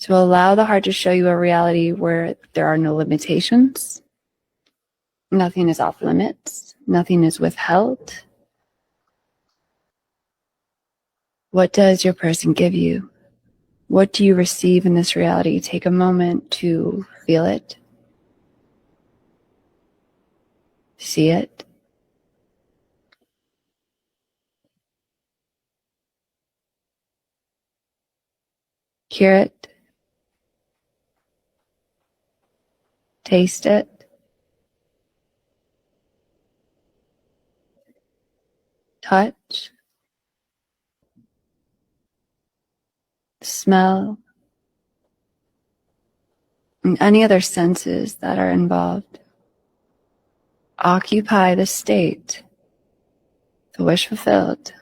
So allow the heart to show you a reality where there are no limitations. Nothing is off limits. Nothing is withheld. What does your person give you? What do you receive in this reality? Take a moment to feel it, see it, hear it, taste it, touch, smell, and any other senses that are involved. Occupy the state, the wish fulfilled,